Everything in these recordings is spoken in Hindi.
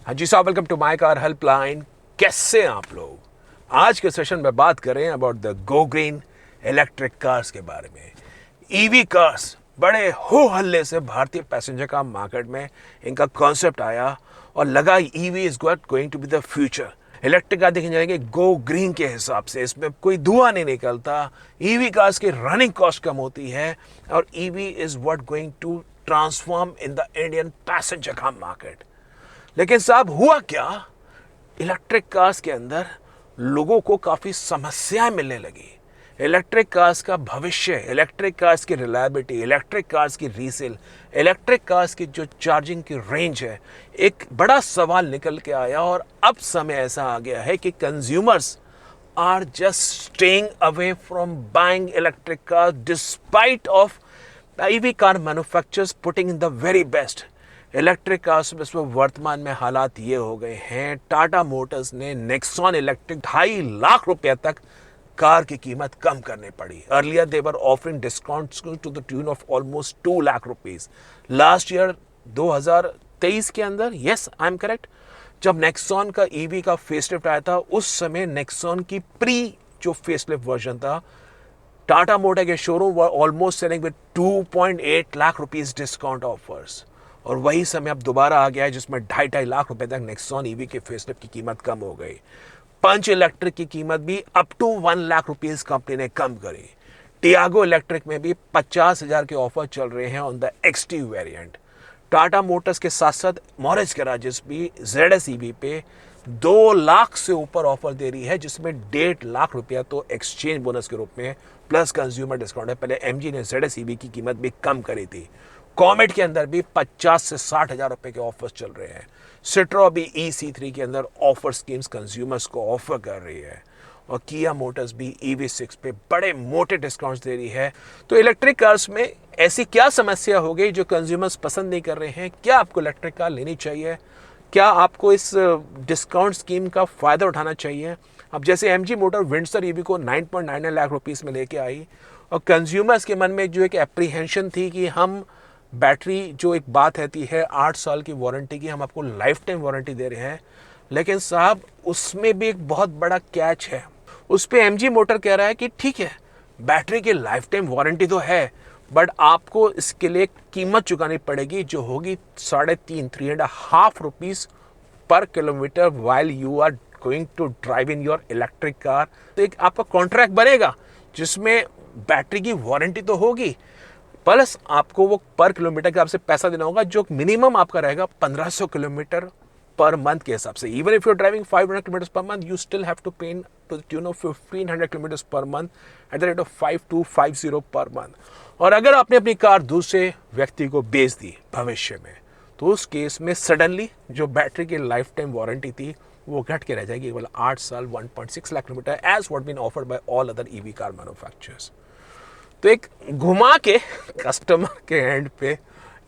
हाँ जी साहब, welcome to my car helpline. कैसे हैं आप लोग? आज के सेशन में बात करें about the go green electric cars के बारे में। ईवी कार्स बड़े हो हल्ले से भारतीय पैसेंजर कार मार्केट में इनका कॉन्सेप्ट आया और लगा EV is going to be the future. Electric car देखे जाएंगे गो ग्रीन के हिसाब से, इसमें कोई धुआं नहीं निकलता, ईवी कार्स की रनिंग कॉस्ट कम होती है और EV is what going to transform in the Indian passenger car market. लेकिन साहब हुआ क्या, इलेक्ट्रिक कार्स के अंदर लोगों को काफ़ी समस्याएं मिलने लगी। इलेक्ट्रिक कार्स का भविष्य, इलेक्ट्रिक कार्स की रिलायबिलिटी, इलेक्ट्रिक कार्स की रीसेल, इलेक्ट्रिक कार्स की जो चार्जिंग की रेंज है, एक बड़ा सवाल निकल के आया। और अब समय ऐसा आ गया है कि consumers are just staying away from buying electric car despite of EV car manufacturers putting in the very best. Electric cars में वर्तमान में हालात ये हो गए हैं, टाटा मोटर्स ने नेक्सॉन इलेक्ट्रिक 2.5 लाख रुपए तक कार की कीमत कम करनी पड़ी। Earlier they were offering discounts to the tune of almost 2 lakh rupees. Last year 2023 के अंदर, यस आई एम करेक्ट, जब नेक्सॉन का ईवी का फेसलिफ्ट आया था, उस समय नेक्सॉन की प्री जो फेसलिफ्ट वर्जन था, टाटा मोटर के showroom were almost selling with 2.8 lakh rupees discount offers. और वही समय अब दोबारा आ गया है जिसमें 2.5 लाख रुपए तक नेक्सॉन ईवी के फेसलिफ्ट की कीमत कम हो गई। पंच इलेक्ट्रिक की कीमत भी up to 1 lakh rupees company ने कम करी। टियागो इलेक्ट्रिक में भी 50,000 के ऑफर चल रहे हैं on the XT variant. Tata Motors के साथ साथ मॉरिस गैराजेस भी ZS ईवी पे 2 लाख से ऊपर ऑफर दे रही है, जिसमें 1.5 लाख रुपया तो एक्सचेंज बोनस के रूप में प्लस कंज्यूमर डिस्काउंट है। पहले MG ने ZS ईवी की कीमत भी कम करी थी। कॉमेट के अंदर भी 50 से 60 हजार रुपए के ऑफर्स चल रहे हैं। सिट्रो भी EC3 के अंदर ऑफर स्कीम्स कंज्यूमर्स को ऑफर कर रही है और किया मोटर्स भी EV6 पे बड़े मोटे डिस्काउंट्स दे रही है। तो इलेक्ट्रिक कार्स में ऐसी क्या समस्या हो गई जो कंज्यूमर्स पसंद नहीं कर रहे हैं? क्या आपको इलेक्ट्रिक कार लेनी चाहिए? क्या आपको इस डिस्काउंट स्कीम का फ़ायदा उठाना चाहिए? अब जैसे MG मोटर विंडसर ईवी को 9.99 लाख रुपीस में लेके आई और कंज्यूमर्स के मन में जो एक एप्रीहेंशन थी कि हम बैटरी, जो एक बात रहती है 8 साल की वारंटी की, हम आपको लाइफ टाइम वारंटी दे रहे हैं। लेकिन साहब उसमें भी एक बहुत बड़ा कैच है। उस पे MG मोटर कह रहा है कि ठीक है, बैटरी की लाइफ टाइम वारंटी तो है, बट आपको इसके लिए कीमत चुकानी पड़ेगी जो होगी 3.5 rupees per kilometre while you are going to drive in your electric car. तो एक आपका कॉन्ट्रैक्ट बनेगा जिसमें बैटरी की वारंटी तो होगी, प्लस आपको वो पर किलोमीटर के हिसाब से पैसा देना होगा, जो मिनिमम आपका रहेगा 1500 किलोमीटर पर मंथ के हिसाब से। Even if you are driving 500 kilometre per month, you still have to pay to the tune of 1500 kilometre per month at the rate of 5250 per month. और अगर आपने अपनी कार दूसरे व्यक्ति को बेच दी भविष्य में, तो उस केस में सडनली जो बैटरी की लाइफ टाइम वारंटी थी वो घट के रह जाएगी केवल 8 साल 1.6 lakh kilometre, as what been offered by all other EV car manufacturers. तो एक घुमा के कस्टमर के एंड पे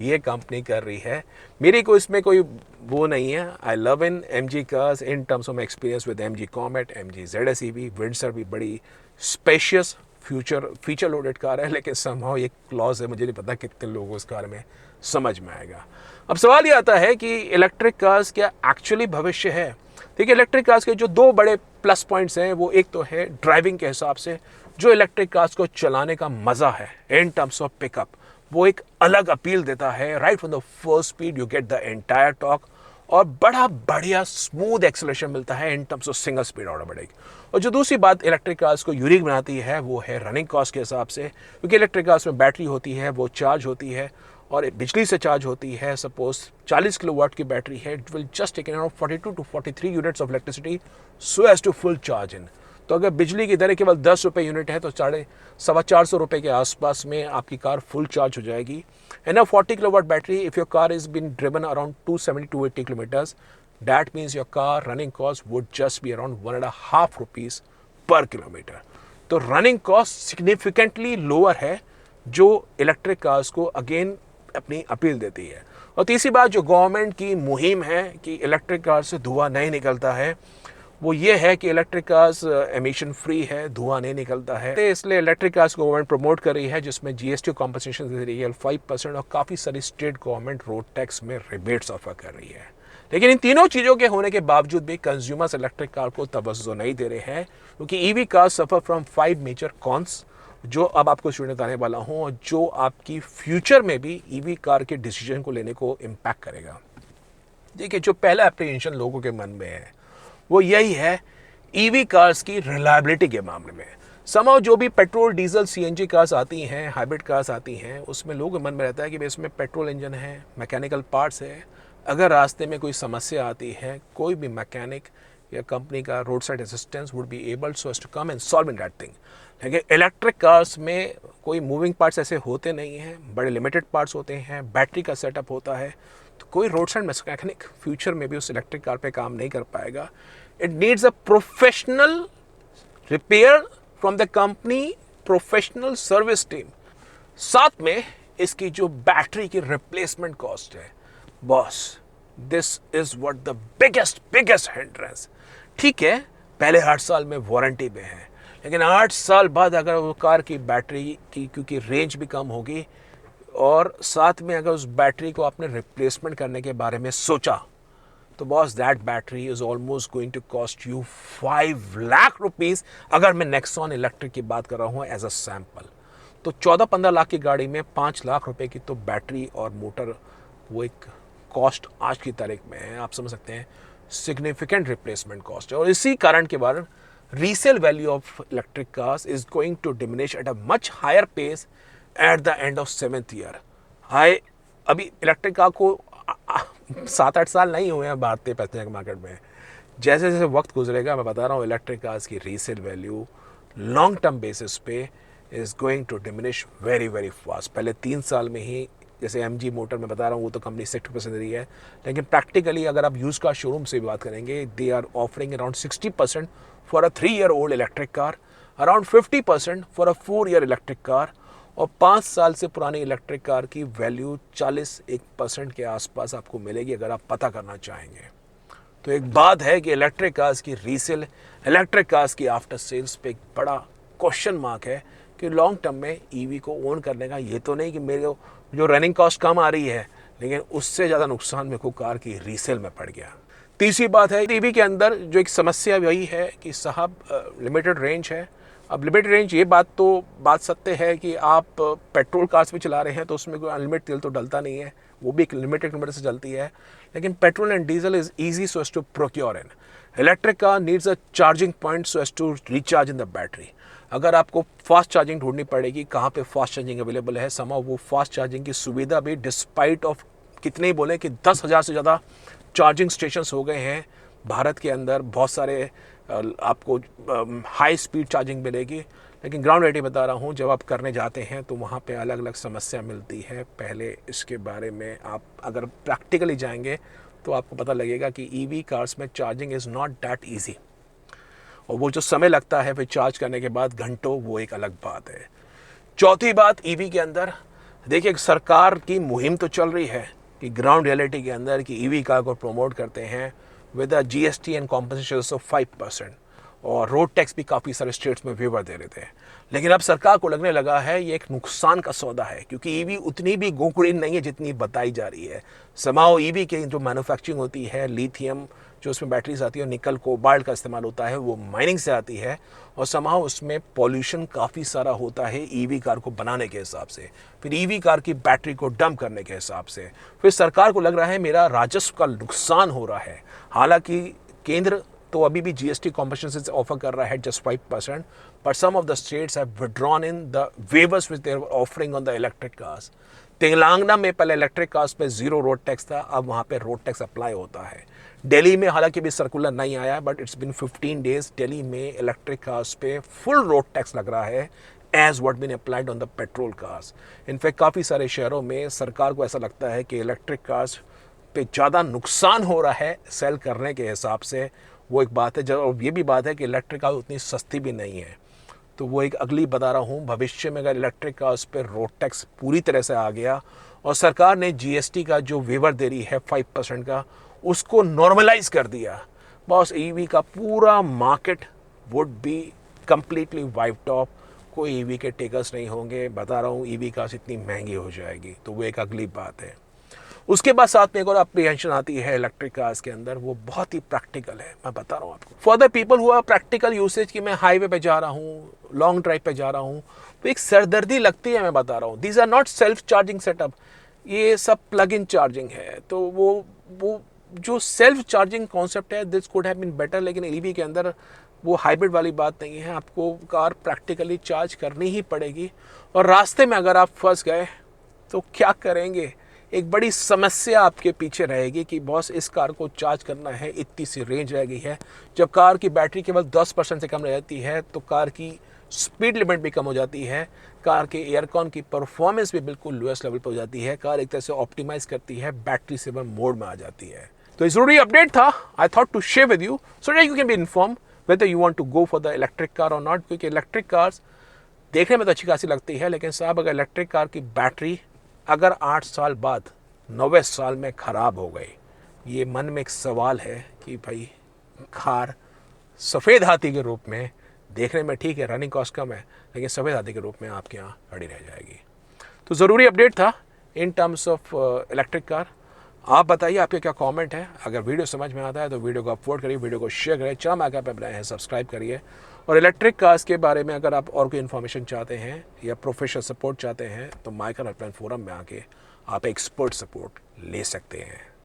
ये कंपनी कर रही है। मेरी को इसमें कोई वो नहीं है। I love in MG cars in terms of my experience with MG comet, MG ZS EV. Windsor भी बड़ी स्पेशियस फीचर लोडेड कार है, लेकिन समहाउ ये क्लॉज है, मुझे नहीं पता कितने लोगों इस कार में समझ में आएगा। अब सवाल ये आता है कि इलेक्ट्रिक कार्स क्या एक्चुअली भविष्य है? देखिए, इलेक्ट्रिक कार्स के जो 2 बड़े प्लस पॉइंट्स हैं, वो एक तो है ड्राइविंग के हिसाब से जो इलेक्ट्रिक कार्स को चलाने का मजा है इन टर्म्स ऑफ पिकअप, वो एक अलग अपील देता है। Right from the first speed you get the entire torque और बड़ा बढ़िया स्मूथ एक्सेलरेशन मिलता है in terms of single speed automatic. और जो दूसरी बात इलेक्ट्रिक कार्स को यूनिक बनाती है वो है रनिंग कॉस्ट के हिसाब से, क्योंकि इलेक्ट्रिक कार्स में बैटरी होती है, वो चार्ज होती है और बिजली से चार्ज होती है। सपोज 40 किलोवाट की बैटरी है, it will just take around 42 to 43 units of electricity so as to full charge in. तो अगर बिजली की दर केवल 10 रुपये यूनिट है तो 450 रुपये के आसपास में आपकी कार फुल चार्ज हो जाएगी। And 40 kilowatt battery, if your car is been driven around 270-280 kilometres, that means your car running cost would just be around 1.5 rupees per kilometre. तो रनिंग कॉस्ट सिग्निफिकेंटली लोअर है, जो इलेक्ट्रिक कार्स को अगेन अपनी अपील देती है। और तीसरी बात, जो गवर्नमेंट की मुहिम है कि इलेक्ट्रिक कार से धुआं नहीं निकलता है, वो ये है कि इलेक्ट्रिक कार्स एमिशन फ्री है, धुआं नहीं निकलता है। तो इसलिए इलेक्ट्रिक कार्स को गवर्नमेंट प्रमोट कर रही है, जिसमें GST कॉम्पनसेशन दे रही है 5% और काफ़ी सारी स्टेट गवर्नमेंट रोड टैक्स में रिबेट्स ऑफर कर रही है। लेकिन इन तीनों चीज़ों के होने के बावजूद भी कंज्यूमर्स इलेक्ट्रिक कार को तवज्जो नहीं दे रहे हैं, क्योंकि EV car suffer from 5 major cons, जो अब आपको स्टूडेंट बताने वाला हूँ, और जो आपकी फ्यूचर में भी ईवी कार के डिसीजन को लेने को इम्पैक्ट करेगा। देखिए, जो पहला एप्रीहेंशन लोगों के मन में है वो यही है ईवी कार्स की रिलायबिलिटी के मामले में। समाव जो भी पेट्रोल, डीजल, सीएनजी कार्स आती हैं, हाइब्रिड कार्स आती हैं, उसमें लोगों के मन में रहता है कि भाई इसमें पेट्रोल इंजन है, मैकेनिकल पार्ट्स है, अगर रास्ते में कोई समस्या आती है, कोई भी मैकेनिक या कंपनी का road side assistance would be able so as to come and solve in that thing. लेकिन इलेक्ट्रिक कार्स में कोई मूविंग पार्ट्स ऐसे होते नहीं हैं, बड़े लिमिटेड पार्ट्स होते हैं, बैटरी का सेटअप होता है, तो कोई रोड साइड मैकेनिक फ्यूचर में भी उस इलेक्ट्रिक कार पे काम नहीं कर पाएगा। It needs a professional repair from the company, professional service team. साथ में इसकी जो बैटरी की रिप्लेसमेंट कॉस्ट है, boss, this is what the biggest hindrance. ठीक है, पहले 8 साल में वारंटी में है, लेकिन 8 साल बाद अगर वो कार की बैटरी की, क्योंकि रेंज भी कम होगी, और साथ में अगर उस बैटरी को आपने रिप्लेसमेंट करने के बारे में सोचा, तो boss that battery is almost going to cost you 5 lakh rupees. अगर मैं नेक्सॉन इलेक्ट्रिक की बात कर रहा हूँ एज अ सैम्पल, तो 14-15 लाख की गाड़ी में 5 लाख रुपए की तो बैटरी और मोटर, वो एक कॉस्ट आज की तारीख में है, आप समझ सकते हैं, सिग्निफिकेंट रिप्लेसमेंट कॉस्ट है। और इसी कारण के बाद resale value of electric cars is going to diminish at a much higher pace at the end of 7th year. अभी इलेक्ट्रिक कार को 7-8 साल नहीं हुए हैं भारतीय पैसेंजर मार्केट में। जैसे जैसे वक्त गुजरेगा, मैं बता रहा हूँ, इलेक्ट्रिक कार्स की resale value long term basis पे is going to diminish very very fast. पहले 3 साल में ही, जैसे MG मोटर में बता रहा हूँ, वो तो कंपनी 60% दे रही है, लेकिन प्रैक्टिकली अगर आप यूज कार शोरूम से भी बात करेंगे, they are offering around 60% for a 3-year-old electric car, around 50% for a 4-year electric car, और 5 साल से पुरानी इलेक्ट्रिक कार की वैल्यू 41% के आसपास आपको मिलेगी अगर आप पता करना चाहेंगे। तो एक बात है कि इलेक्ट्रिक कार्स की रीसेल, इलेक्ट्रिक कार्स की आफ्टर सेल्स पे एक बड़ा क्वेश्चन मार्क है कि लॉन्ग टर्म में ईवी को ओन करने का, ये तो नहीं कि मेरे जो रनिंग कॉस्ट कम आ रही है, लेकिन उससे ज़्यादा नुकसान मेरे को कार की रीसेल में पड़ गया। तीसरी बात है, ईवी के अंदर जो एक समस्या वही है कि साहब लिमिटेड रेंज है। अब लिमिटेड रेंज, ये बात सत्य है कि आप पेट्रोल कार्स भी चला रहे हैं तो उसमें कोई अनलिमिटेड तेल तो डलता नहीं है, वो भी एक लिमिटेड किलोमीटर से चलती है, लेकिन petrol and diesel is easy so as to procure in. Electric car needs a charging point so as to recharge in the battery. अगर आपको फास्ट चार्जिंग ढूंढनी पड़ेगी, कहाँ पे फास्ट चार्जिंग अवेलेबल है, समाव वो फास्ट चार्जिंग की सुविधा भी, डिस्पाइट ऑफ कितने ही बोले कि 10,000 से ज़्यादा चार्जिंग स्टेशंस हो गए हैं भारत के अंदर, बहुत सारे आपको हाई स्पीड चार्जिंग मिलेगी, लेकिन ग्राउंड रियलिटी बता रहा हूँ, जब आप करने जाते हैं तो वहाँ पे अलग अलग समस्या मिलती है। पहले इसके बारे में आप अगर प्रैक्टिकली जाएंगे तो आपको पता लगेगा कि ईवी कार्स में charging is not that easy, और वो जो समय लगता है फिर चार्ज करने के बाद घंटों, वो एक अलग बात है। चौथी बात, ईवी के अंदर देखिए, सरकार की मुहिम तो चल रही है कि ग्राउंड रियलिटी के अंदर कि ईवी कार को प्रमोट करते हैं with a GST and compensation of 5%, और रोड टैक्स भी काफ़ी सारे स्टेट्स में वेवर दे रहे थे। लेकिन अब सरकार को लगने लगा है ये एक नुकसान का सौदा है, क्योंकि ईवी उतनी भी गोकुड़ीन नहीं है जितनी बताई जा रही है। समाओ ईवी के जो मैन्युफैक्चरिंग होती है, लिथियम जो उसमें बैटरीज आती है, और निकल कोबाल्ट का इस्तेमाल होता है, वो माइनिंग से आती है, और समाओ उसमें पॉल्यूशन काफ़ी सारा होता है ईवी कार को बनाने के हिसाब से, फिर ईवी कार की बैटरी को डंप करने के हिसाब से। फिर सरकार को लग रहा है मेरा राजस्व का नुकसान हो रहा है। हालांकि केंद्र तो अभी भी GST कॉम्पनसेशन से ऑफर कर रहा है just 5%, but some of the states have withdrawn in the waivers which they were offering on the electric cars. Telangana में पहले इलेक्ट्रिक कार्स पे 0 रोड टैक्स था, अब वहाँ पे रोड टैक्स अप्लाई होता है। दिल्ली में हालांकि भी सर्कुलर नहीं आया, but it's been 15 days, Delhi में इलेक्ट्रिक कार्स पे फुल रोड टैक्स लग रहा है as what been applied on the petrol cars. In fact काफ़ी सारे शहरों में सरकार को ऐसा लगता है कि इलेक्ट्रिक कार्स पे ज़्यादा नुकसान हो रहा है सेल करने के हिसाब से। वो एक बात है, जब ये भी बात है कि इलेक्ट्रिक कार उतनी सस्ती भी नहीं है, तो वो एक अगली बता रहा हूँ, भविष्य में अगर इलेक्ट्रिक कार्स पर रोड टैक्स पूरी तरह से आ गया और सरकार ने GST का जो वेवर दे रही है 5% का, उसको नॉर्मलाइज कर दिया, बॉस ईवी का पूरा market would be completely wiped off. कोई ईवी के टेकर्स नहीं होंगे, बता रहा हूँ, ईवी कार्स इतनी महंगी हो जाएगी, तो वो एक अगली बात है। उसके बाद साथ में एक और अप्रीहेंशन आती है इलेक्ट्रिक कार्स के अंदर, वो बहुत ही प्रैक्टिकल है। मैं बता रहा हूँ आपको, for the people who are practical usage कि मैं हाईवे पे जा रहा हूँ, लॉन्ग ड्राइव पे जा रहा हूँ, तो एक सरदर्दी लगती है। मैं बता रहा हूँ, these are not self charging setup, ये सब प्लग इन चार्जिंग है। तो वो जो सेल्फ चार्जिंग कॉन्सेप्ट है, this could have been better, लेकिन ईवी के अंदर वो हाइब्रिड वाली बात नहीं है। आपको कार प्रैक्टिकली चार्ज करनी ही पड़ेगी, और रास्ते में अगर आप फंस गए तो क्या करेंगे? एक बड़ी समस्या आपके पीछे रहेगी कि बॉस इस कार को चार्ज करना है, इतनी सी रेंज रह गई है। जब कार की बैटरी केवल 10% से कम रह जाती है तो कार की स्पीड लिमिट भी कम हो जाती है, कार के एयरकॉन की परफॉर्मेंस भी बिल्कुल लोएस्ट लेवल पर हो जाती है, कार एक तरह से ऑप्टिमाइज करती है, बैटरी सेवर मोड में आ जाती है। तो ये जरूरी अपडेट था, I thought to share with you so that you can be inform whether you want to go for the electric car or not, क्योंकि इलेक्ट्रिक कार्स देखने में तो अच्छी खासी लगती है, लेकिन साहब अगर इलेक्ट्रिक कार की बैटरी अगर 8 साल बाद 90 साल में ख़राब हो गई, ये मन में एक सवाल है कि भाई कार सफ़ेद हाथी के रूप में देखने में ठीक है, रनिंग कॉस्ट कम है, लेकिन सफ़ेद हाथी के रूप में आपके यहाँ खड़ी रह जाएगी। तो ज़रूरी अपडेट था in terms of electric car. आप बताइए आपके क्या कमेंट है। अगर वीडियो समझ में आता है तो वीडियो को अपलोड करिए, वीडियो को शेयर करिए, चैनल में पे बनाए हैं सब्सक्राइब करिए। और इलेक्ट्रिक कार्स के बारे में अगर आप और कोई इन्फॉर्मेशन चाहते हैं या प्रोफेशनल सपोर्ट चाहते हैं तो माइकर हेल्पलाइन फोरम में आके आप एक्सपर्ट सपोर्ट ले सकते हैं।